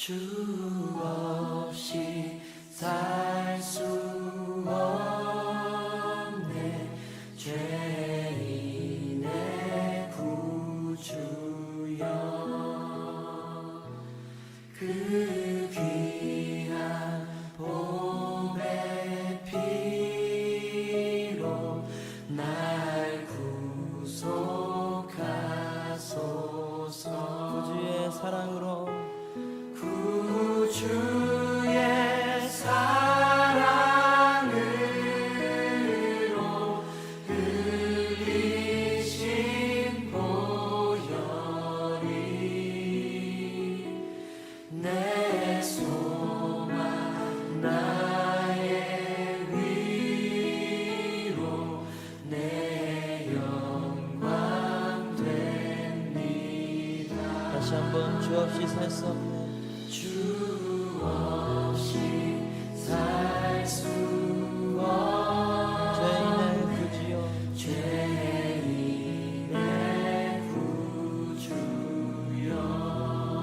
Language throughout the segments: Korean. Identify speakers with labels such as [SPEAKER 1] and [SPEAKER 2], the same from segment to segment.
[SPEAKER 1] 주 없이 살 수 없네. 죄인의 구주여, 그 귀한 보배 피로 날 구속하소서.
[SPEAKER 2] 구주의 사랑으로,
[SPEAKER 1] 구주의 사랑으로 흘리신 보혈이 내 소망 나의 위로 내 영광 됩니다.
[SPEAKER 2] 다시 한번 주 없이 살 수 없네.
[SPEAKER 1] 주 없이 살 수 없네. 죄인의 구주여,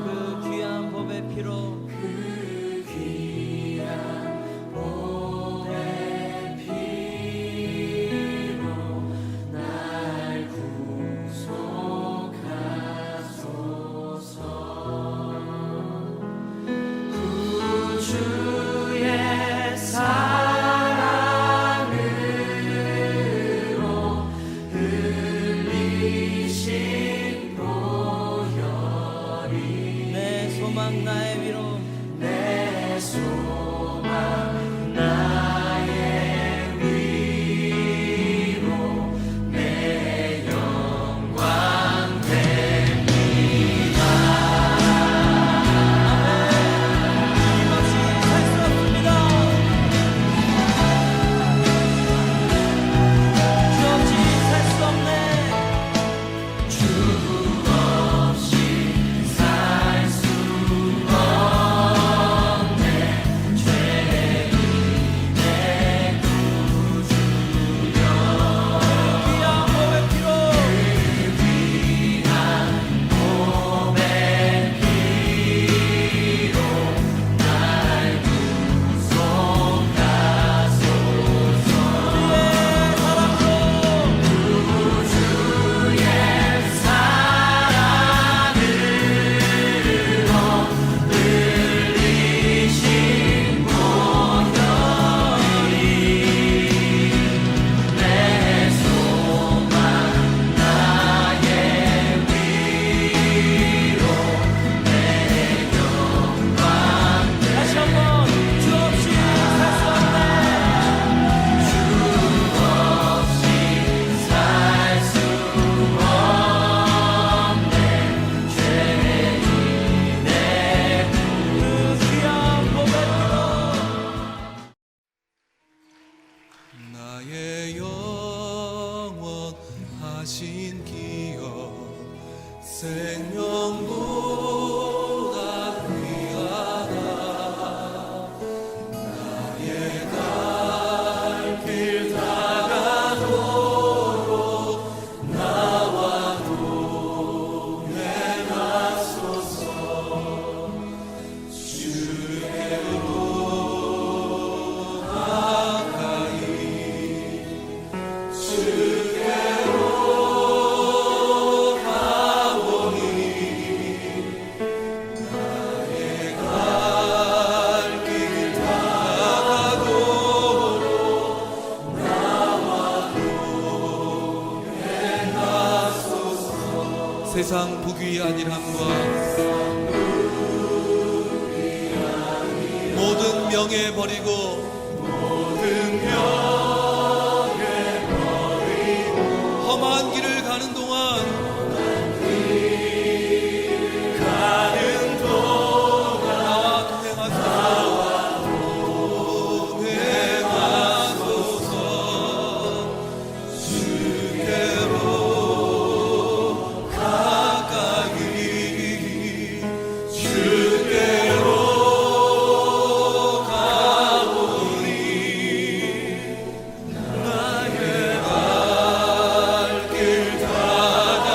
[SPEAKER 2] 그 귀한 보배 피로,
[SPEAKER 1] 그 귀한 보배 피로 날 구속하소서. 구주의 사랑으로 흘리신 보혈이
[SPEAKER 2] 내 소망 나의 위로,
[SPEAKER 1] 내 소망 나의 위로 내 영광 됩니다.
[SPEAKER 2] 주님 없이 살 수 없습니다. 주 없이 살 수 없네.
[SPEAKER 1] 주 없이 살 수 없네. 죄인의 구주여,
[SPEAKER 2] 귀한 보배 피로,
[SPEAKER 1] 귀한 보배 피로 날 구속하소서.
[SPEAKER 2] 주의 사랑으로,
[SPEAKER 1] 주의 사랑으로 흘리신 보혈이 내 소망 나의 위로 내 영광
[SPEAKER 2] 다시 한번 주 없이 살 수 없네.
[SPEAKER 1] 주 없이 살 수 없네. 죄인의
[SPEAKER 2] 그 귀한 보배 피로,
[SPEAKER 3] 나의 영원하신 기억 생명보다 귀하다. 나의 갈 길 다가도록 나와 동행하소서. 주께로 가까이 주께로 가오니 나의 갈 길 다가도록 나와 동행하소서. 세상 부귀 안일함과 모든 명예 버리고 험한 길을 가는 동안 나와 동행하소서. 주께로 가까이 주께로 가오니 나의 갈 길 다가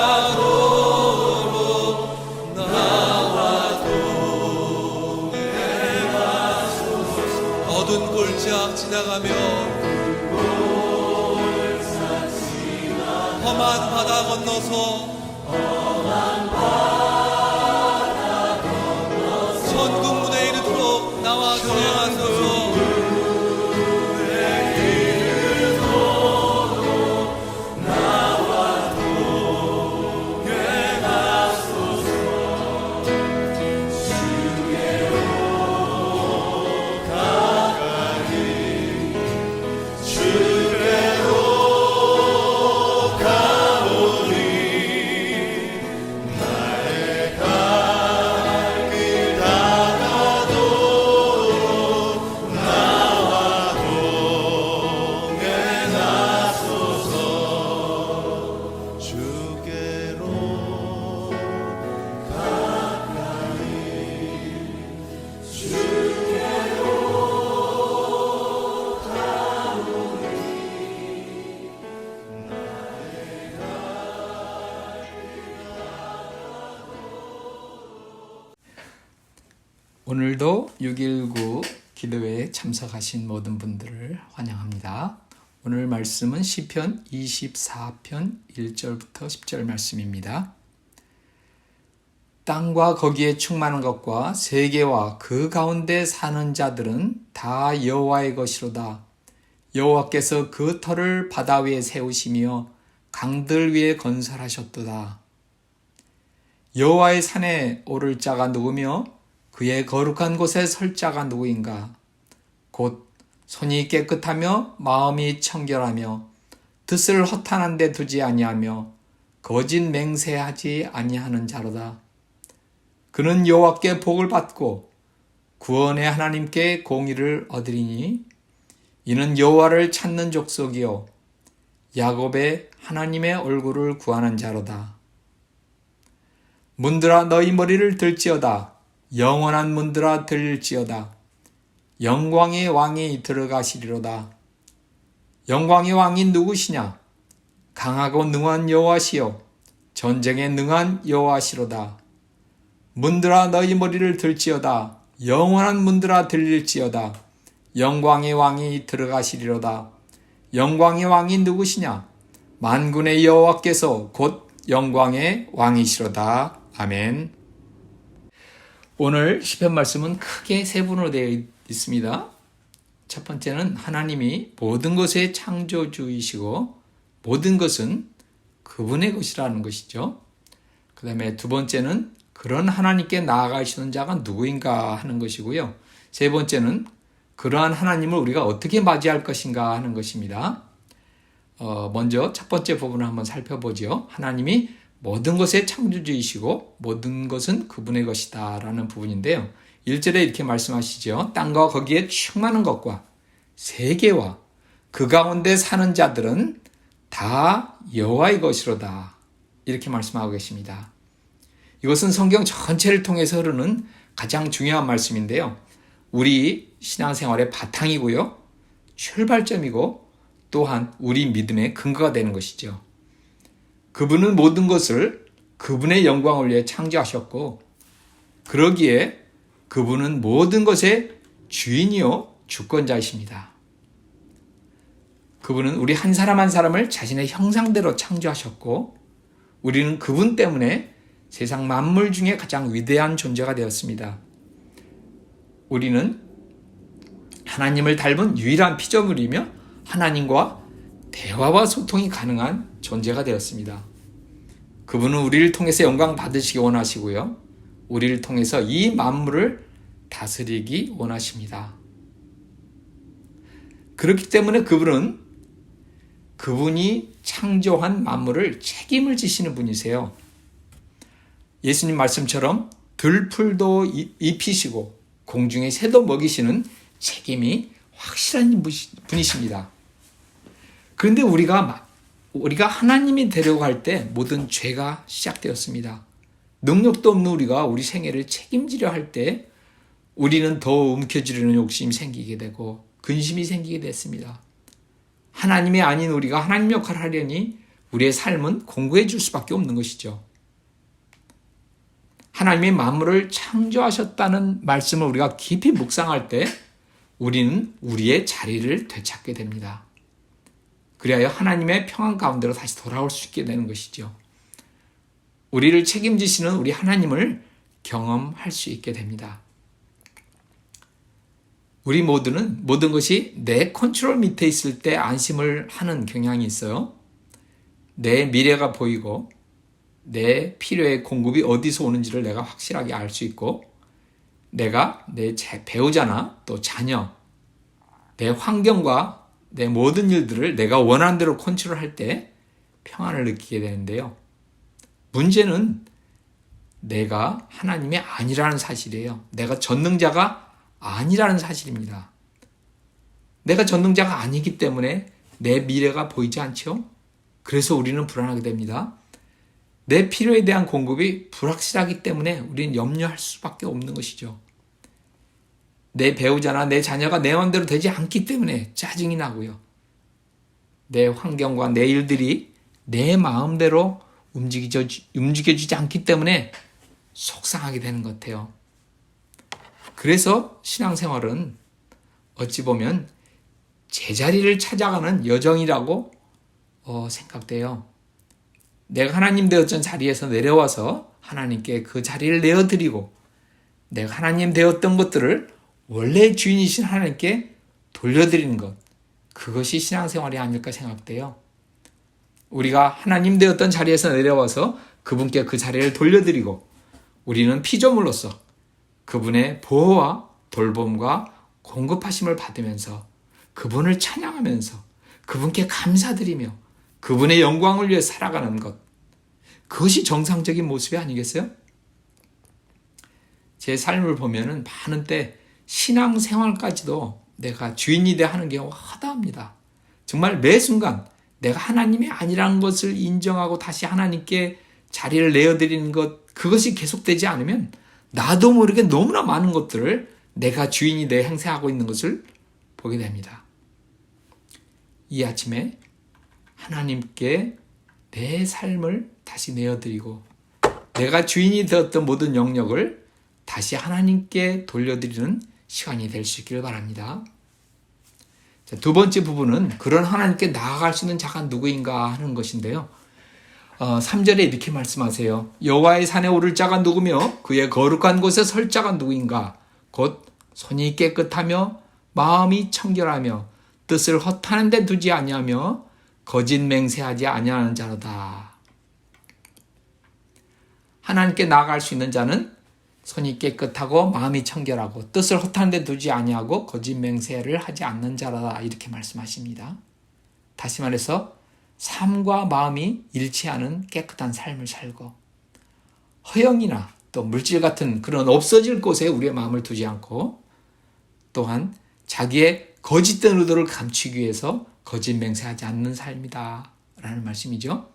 [SPEAKER 3] 험한 바다 건너서 천국 무대에 이르도록 나와 동행하소서.
[SPEAKER 4] 오늘도 6.19 기도회에 참석하신 모든 분들을 환영합니다. 오늘 말씀은 시편 24편 1절부터 10절 말씀입니다. 땅과 거기에 충만한 것과 세계와 그 가운데 사는 자들은 다 여호와의 것이로다. 여호와께서 그 터를 바다 위에 세우시며 강들 위에 건설하셨도다. 여호와의 산에 오를 자가 누구며 그의 거룩한 곳에 설 자가 누구인가? 곧 손이 깨끗하며 마음이 청결하며 뜻을 허탄한 데 두지 아니하며 거짓 맹세하지 아니하는 자로다. 그는 여호와께 복을 받고 구원의 하나님께 공의를 얻으리니 이는 여호와를 찾는 족속이요 야곱의 하나님의 얼굴을 구하는 자로다. 문들아 너희 머리를 들지어다. 영원한 문들아 들릴지어다. 영광의 왕이 들어가시리로다. 영광의 왕이 누구시냐? 강하고 능한 여호와시요 전쟁에 능한 여호와시로다. 문들아 너희 머리를 들지어다. 영원한 문들아 들릴지어다. 영광의 왕이 들어가시리로다. 영광의 왕이 누구시냐? 만군의 여호와께서 곧 영광의 왕이시로다. 아멘. 오늘 시편 말씀은 크게 세 분으로 되어 있습니다. 첫 번째는 하나님이 모든 것의 창조주이시고 모든 것은 그분의 것이라는 것이죠. 그 다음에 두 번째는 그런 하나님께 나아가시는 자가 누구인가 하는 것이고요. 세 번째는 그러한 하나님을 우리가 어떻게 맞이할 것인가 하는 것입니다. 먼저 첫 번째 부분을 한번 살펴보죠. 하나님이 모든 것의 창조주이시고 모든 것은 그분의 것이다 라는 부분인데요. 1절에 이렇게 말씀하시죠. 땅과 거기에 충만한 것과 세계와 그 가운데 사는 자들은 다 여호와의 것이로다. 이렇게 말씀하고 계십니다. 이것은 성경 전체를 통해서 흐르는 가장 중요한 말씀인데요. 우리 신앙생활의 바탕이고요. 출발점이고 또한 우리 믿음의 근거가 되는 것이죠. 그분은 모든 것을 그분의 영광을 위해 창조하셨고 그러기에 그분은 모든 것의 주인이요 주권자이십니다. 그분은 우리 한 사람 한 사람을 자신의 형상대로 창조하셨고 우리는 그분 때문에 세상 만물 중에 가장 위대한 존재가 되었습니다. 우리는 하나님을 닮은 유일한 피조물이며 하나님과 대화와 소통이 가능한 존재가 되었습니다. 그분은 우리를 통해서 영광 받으시기 원하시고요. 우리를 통해서 이 만물을 다스리기 원하십니다. 그렇기 때문에 그분이 창조한 만물을 책임을 지시는 분이세요. 예수님 말씀처럼 들풀도 입히시고 공중의 새도 먹이시는 책임이 확실한 분이십니다. 그런데 우리가 하나님이 되려고 할 때 모든 죄가 시작되었습니다. 능력도 없는 우리가 우리 생애를 책임지려 할 때 우리는 더 움켜쥐려는 욕심이 생기게 되고 근심이 생기게 됐습니다. 하나님이 아닌 우리가 하나님 역할을 하려니 우리의 삶은 공고해 줄 수밖에 없는 것이죠. 하나님이 만물을 창조하셨다는 말씀을 우리가 깊이 묵상할 때 우리는 우리의 자리를 되찾게 됩니다. 그리하여 하나님의 평안 가운데로 다시 돌아올 수 있게 되는 것이죠. 우리를 책임지시는 우리 하나님을 경험할 수 있게 됩니다. 우리 모두는 모든 것이 내 컨트롤 밑에 있을 때 안심을 하는 경향이 있어요. 내 미래가 보이고 내 필요의 공급이 어디서 오는지를 내가 확실하게 알 수 있고 내가 내 배우자나 또 자녀, 내 환경과 내 모든 일들을 내가 원하는 대로 컨트롤할 때 평안을 느끼게 되는데요. 문제는 내가 하나님이 아니라는 사실이에요. 내가 전능자가 아니라는 사실입니다. 내가 전능자가 아니기 때문에 내 미래가 보이지 않죠? 그래서 우리는 불안하게 됩니다. 내 필요에 대한 공급이 불확실하기 때문에 우리는 염려할 수밖에 없는 것이죠. 내 배우자나 내 자녀가 내 마음대로 되지 않기 때문에 짜증이 나고요. 내 환경과 내 일들이 내 마음대로 움직여주지 않기 때문에 속상하게 되는 것 같아요. 그래서 신앙생활은 어찌 보면 제자리를 찾아가는 여정이라고 생각돼요. 내가 하나님 되었던 자리에서 내려와서 하나님께 그 자리를 내어드리고 내가 하나님 되었던 것들을 원래 주인이신 하나님께 돌려드리는 것, 그것이 신앙생활이 아닐까 생각돼요. 우리가 하나님 되었던 자리에서 내려와서 그분께 그 자리를 돌려드리고 우리는 피조물로서 그분의 보호와 돌봄과 공급하심을 받으면서 그분을 찬양하면서 그분께 감사드리며 그분의 영광을 위해 살아가는 것, 그것이 정상적인 모습이 아니겠어요? 제 삶을 보면은 많은 때 신앙생활까지도 내가 주인이 돼 하는 경우가 허다합니다. 정말 매 순간 내가 하나님이 아니라는 것을 인정하고 다시 하나님께 자리를 내어드리는 것, 그것이 계속되지 않으면 나도 모르게 너무나 많은 것들을 내가 주인이 돼 행세하고 있는 것을 보게 됩니다. 이 아침에 하나님께 내 삶을 다시 내어드리고 내가 주인이 되었던 모든 영역을 다시 하나님께 돌려드리는 시간이 될 수 있기를 바랍니다. 자, 두 번째 부분은 그런 하나님께 나아갈 수 있는 자가 누구인가 하는 것인데요. 3절에 이렇게 말씀하세요. 여호와의 산에 오를 자가 누구며 그의 거룩한 곳에 설 자가 누구인가? 곧 손이 깨끗하며 마음이 청결하며 뜻을 허탄한 데 두지 아니하며 거짓 맹세하지 아니하는 자로다. 하나님께 나아갈 수 있는 자는 손이 깨끗하고 마음이 청결하고 뜻을 허탄한 데 두지 아니하고 거짓 맹세를 하지 않는 자라다, 이렇게 말씀하십니다. 다시 말해서 삶과 마음이 일치하는 깨끗한 삶을 살고 허영이나 또 물질 같은 그런 없어질 곳에 우리의 마음을 두지 않고 또한 자기의 거짓된 의도를 감추기 위해서 거짓 맹세하지 않는 삶이다 라는 말씀이죠.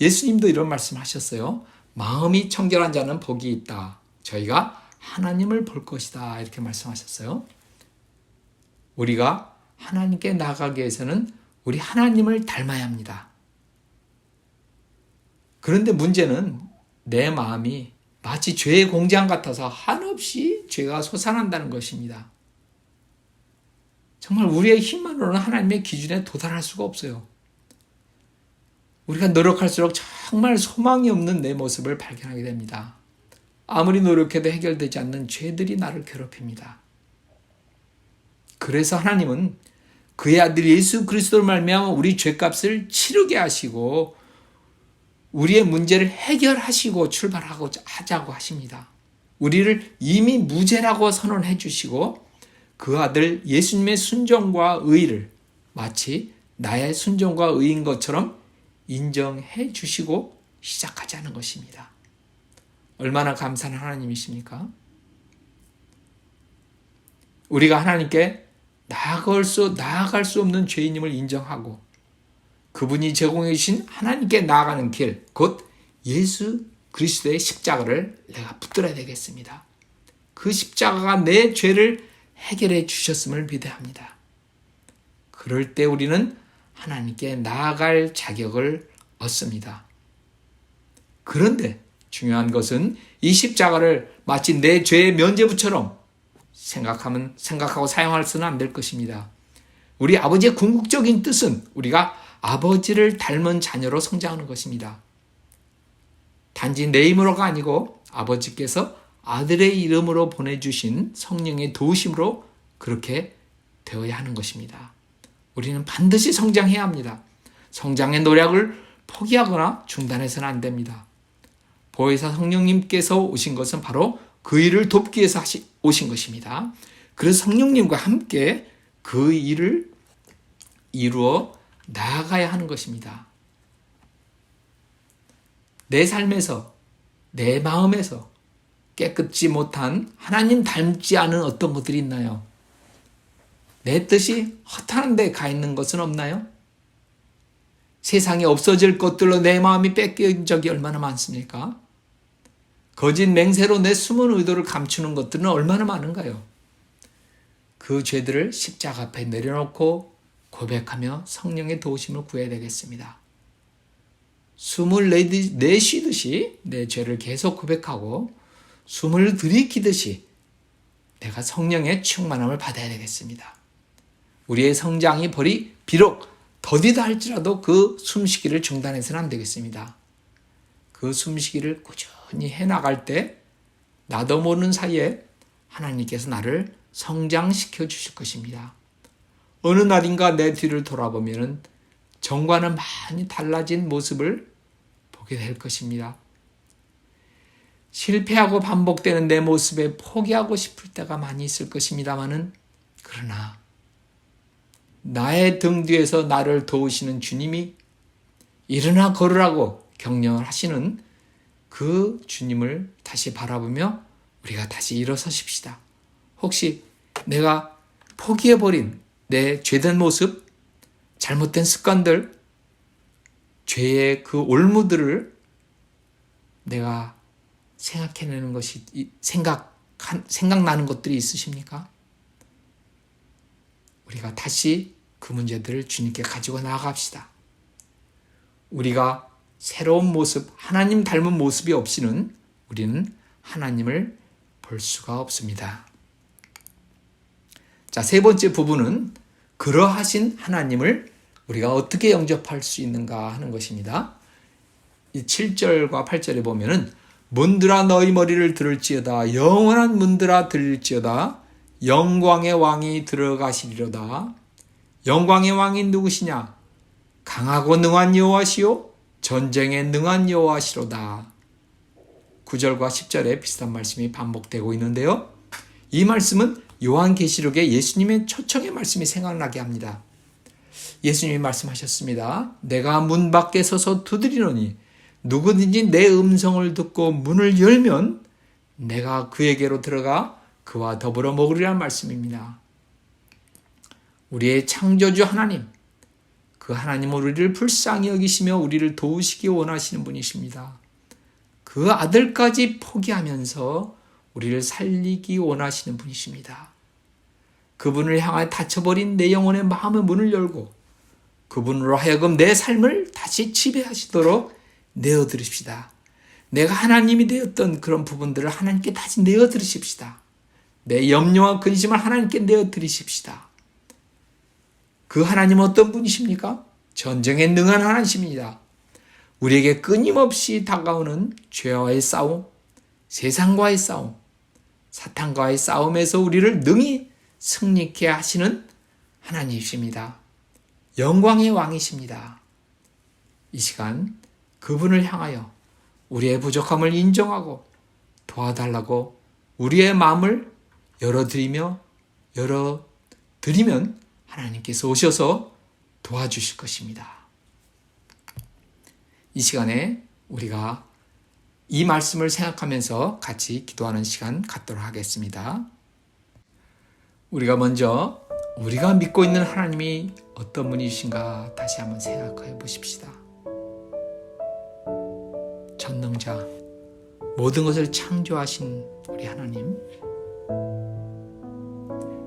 [SPEAKER 4] 예수님도 이런 말씀하셨어요. 마음이 청결한 자는 복이 있다. 저희가 하나님을 볼 것이다, 이렇게 말씀하셨어요. 우리가 하나님께 나아가기 위해서는 우리 하나님을 닮아야 합니다. 그런데 문제는 내 마음이 마치 죄의 공장 같아서 한없이 죄가 솟아난다는 것입니다. 정말 우리의 힘만으로는 하나님의 기준에 도달할 수가 없어요. 우리가 노력할수록 정말 소망이 없는 내 모습을 발견하게 됩니다. 아무리 노력해도 해결되지 않는 죄들이 나를 괴롭힙니다. 그래서 하나님은 그의 아들 예수 그리스도를 말미암아 우리 죄값을 치르게 하시고 우리의 문제를 해결하시고 출발하자고 하십니다. 우리를 이미 무죄라고 선언해 주시고 그 아들 예수님의 순종과 의를 마치 나의 순종과 의인 것처럼 인정해 주시고 시작하자는 것입니다. 얼마나 감사한 하나님이십니까? 우리가 하나님께 나아갈 수 없는 죄인임을 인정하고 그분이 제공해 주신 하나님께 나아가는 길, 곧 예수 그리스도의 십자가를 내가 붙들어야 되겠습니다. 그 십자가가 내 죄를 해결해 주셨음을 믿어합니다. 그럴 때 우리는 하나님께 나아갈 자격을 얻습니다. 그런데 중요한 것은 이 십자가를 마치 내 죄의 면죄부처럼 생각하고 사용할 수는 안 될 것입니다. 우리 아버지의 궁극적인 뜻은 우리가 아버지를 닮은 자녀로 성장하는 것입니다. 단지 내 힘으로가 아니고 아버지께서 아들의 이름으로 보내주신 성령의 도우심으로 그렇게 되어야 하는 것입니다. 우리는 반드시 성장해야 합니다. 성장의 노력을 포기하거나 중단해서는 안 됩니다. 보혜사 성령님께서 오신 것은 바로 그 일을 돕기 위해서 오신 것입니다. 그래서 성령님과 함께 그 일을 이루어 나아가야 하는 것입니다. 내 삶에서, 내 마음에서 깨끗지 못한 하나님 닮지 않은 어떤 것들이 있나요? 내 뜻이 허탄한 데 가 있는 것은 없나요? 세상에 없어질 것들로 내 마음이 뺏긴 적이 얼마나 많습니까? 거짓 맹세로 내 숨은 의도를 감추는 것들은 얼마나 많은가요? 그 죄들을 십자가 앞에 내려놓고 고백하며 성령의 도우심을 구해야 되겠습니다. 숨을 내쉬듯이 내 죄를 계속 고백하고 숨을 들이키듯이 내가 성령의 충만함을 받아야 되겠습니다. 우리의 성장이 비록 더디다 할지라도 그 숨쉬기를 중단해서는 안 되겠습니다. 그 숨쉬기를 꾸준히 해나갈 때 나도 모르는 사이에 하나님께서 나를 성장시켜 주실 것입니다. 어느 날인가 내 뒤를 돌아보면 전과는 많이 달라진 모습을 보게 될 것입니다. 실패하고 반복되는 내 모습에 포기하고 싶을 때가 많이 있을 것입니다마는 그러나 나의 등 뒤에서 나를 도우시는 주님이 일어나 걸으라고 격려를 하시는 그 주님을 다시 바라보며 우리가 다시 일어서십시다. 혹시 내가 포기해버린 내 죄된 모습, 잘못된 습관들, 죄의 그 올무들을 내가 생각해내는 것이, 생각나는 것들이 있으십니까? 우리가 다시 그 문제들을 주님께 가지고 나아갑시다. 우리가 새로운 모습, 하나님 닮은 모습이 없이는 우리는 하나님을 볼 수가 없습니다. 자, 세 번째 부분은 그러하신 하나님을 우리가 어떻게 영접할 수 있는가 하는 것입니다. 이 7절과 8절에 보면은 문들아 너희 머리를 들을지어다 영원한 문들아 들릴지어다 영광의 왕이 들어가시리로다. 영광의 왕이 누구시냐? 강하고 능한 여호와시요 전쟁에 능한 여호와시로다. 9절과 10절에 비슷한 말씀이 반복되고 있는데요. 이 말씀은 요한계시록의 예수님의 초청의 말씀이 생각나게 합니다. 예수님이 말씀하셨습니다. 내가 문 밖에 서서 두드리노니 누구든지 내 음성을 듣고 문을 열면 내가 그에게로 들어가 그와 더불어 먹으리라는 말씀입니다. 우리의 창조주 하나님, 그 하나님은 우리를 불쌍히 여기시며 우리를 도우시기 원하시는 분이십니다. 그 아들까지 포기하면서 우리를 살리기 원하시는 분이십니다. 그분을 향해 닫혀버린 내 영혼의 마음의 문을 열고 그분으로 하여금 내 삶을 다시 지배하시도록 내어드립시다. 내가 하나님이 되었던 그런 부분들을 하나님께 다시 내어드리십시다. 내 염려와 근심을 하나님께 내어드리십시다. 그 하나님은 어떤 분이십니까? 전쟁에 능한 하나님입니다. 우리에게 끊임없이 다가오는 죄와의 싸움, 세상과의 싸움, 사탄과의 싸움에서 우리를 능히 승리케 하시는 하나님이십니다. 영광의 왕이십니다. 이 시간 그분을 향하여 우리의 부족함을 인정하고 도와달라고 우리의 마음을 열어드리면 하나님께서 오셔서 도와주실 것입니다. 이 시간에 우리가 이 말씀을 생각하면서 같이 기도하는 시간 갖도록 하겠습니다. 우리가 먼저 우리가 믿고 있는 하나님이 어떤 분이신가 다시 한번 생각해 보십시다. 전능자, 모든 것을 창조하신 우리 하나님,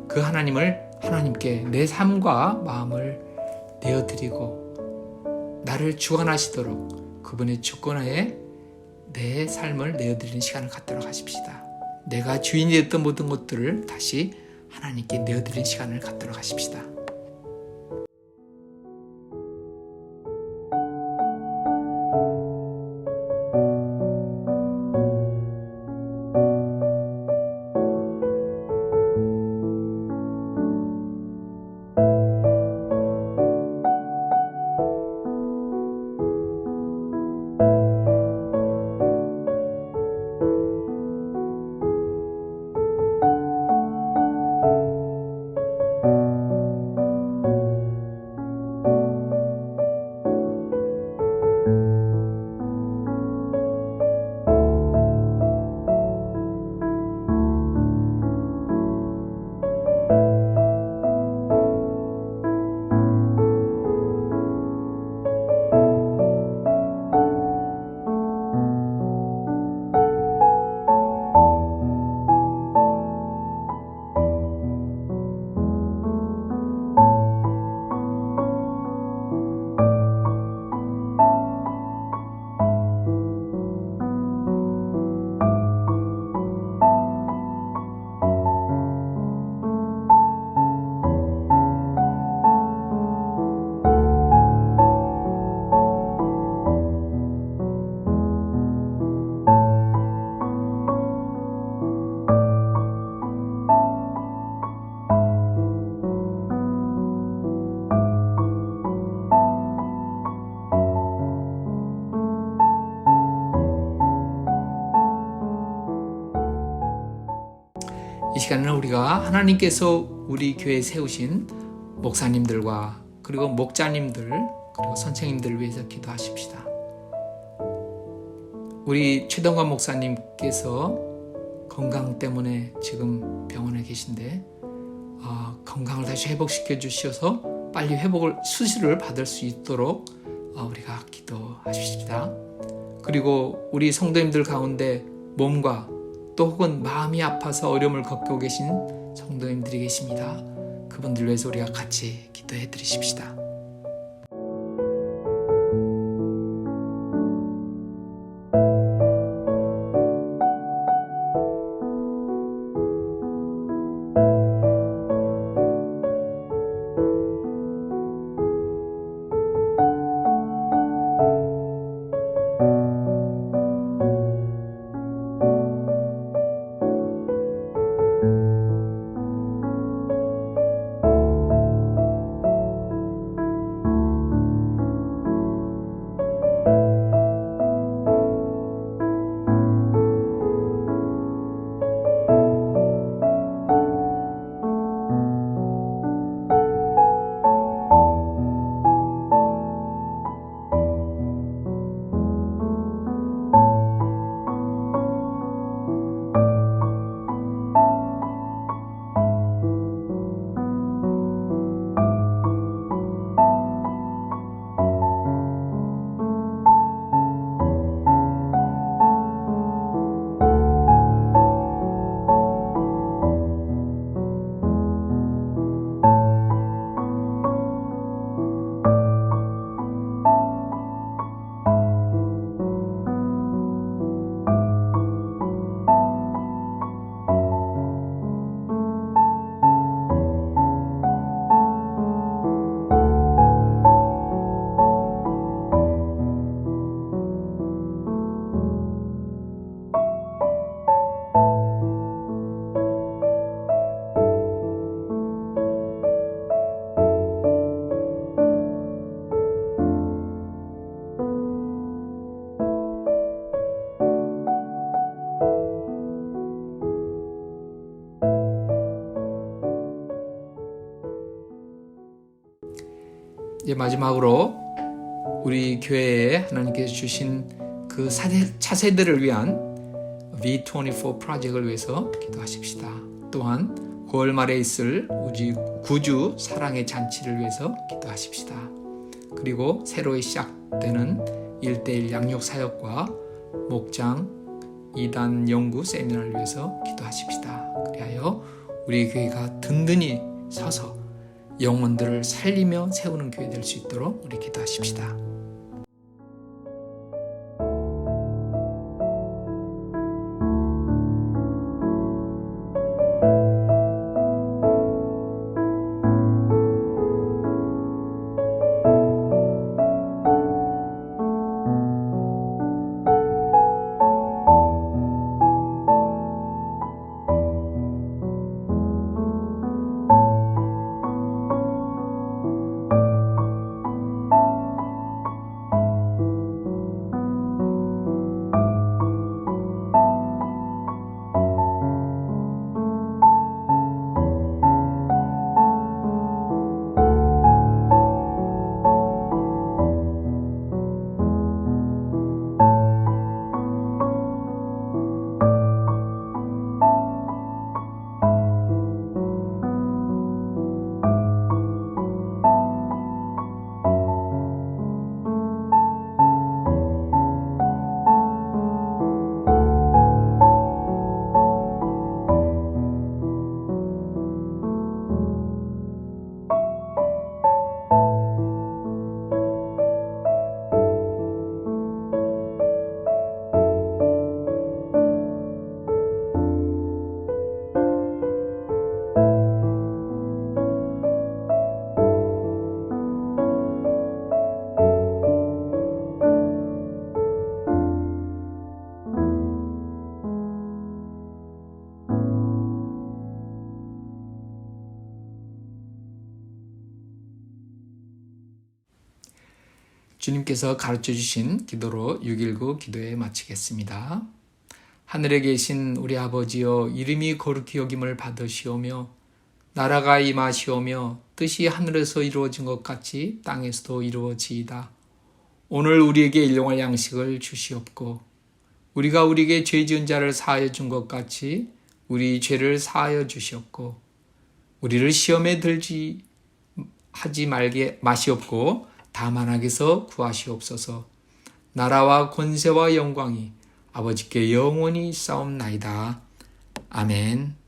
[SPEAKER 4] 그 하나님을 하나님께 내 삶과 마음을 내어드리고 나를 주관하시도록 그분의 주권하에 내 삶을 내어드리는 시간을 갖도록 하십시다. 내가 주인이 됐던 모든 것들을 다시 하나님께 내어드리는 시간을 갖도록 하십시다. 시간에는 우리가 하나님께서 우리 교회에 세우신 목사님들과 그리고 목자님들 그리고 선생님들을 위해서 기도하십시다. 우리 최동관 목사님께서 건강 때문에 지금 병원에 계신데 건강을 다시 회복시켜 주셔서 빨리 수술을 받을 수 있도록 우리가 기도하십시다. 그리고 우리 성도님들 가운데 몸과 또 혹은 마음이 아파서 어려움을 겪고 계신 성도님들이 계십니다. 그분들 위해서 우리가 같이 기도해 드리십시다. 이제 마지막으로 우리 교회에 하나님께서 주신 그 차세대를 위한 V24 프로젝트를 위해서 기도하십시다. 또한 9월 말에 있을 우리 구주 사랑의 잔치를 위해서 기도하십시다. 그리고 새로 시작되는 1:1 양육 사역과 목장 2단 연구 세미나를 위해서 기도하십시다. 그리하여 우리 교회가 든든히 서서 영혼들을 살리며 세우는 교회 될 수 있도록 우리 기도하십시다. 주님께서 가르쳐 주신 기도로 6.19 기도회 마치겠습니다. 하늘에 계신 우리 아버지여, 이름이 거룩히 여김을 받으시오며 나라가 임하시오며 뜻이 하늘에서 이루어진 것 같이 땅에서도 이루어지이다. 오늘 우리에게 일용할 양식을 주시옵고 우리가 우리에게 죄 지은 자를 사하여 준 것 같이 우리 죄를 사하여 주시옵고 우리를 시험에 들지 하지 말게 마시옵고 다만 악에서 구하시옵소서. 나라와 권세와 영광이 아버지께 영원히 싸움나이다. 아멘.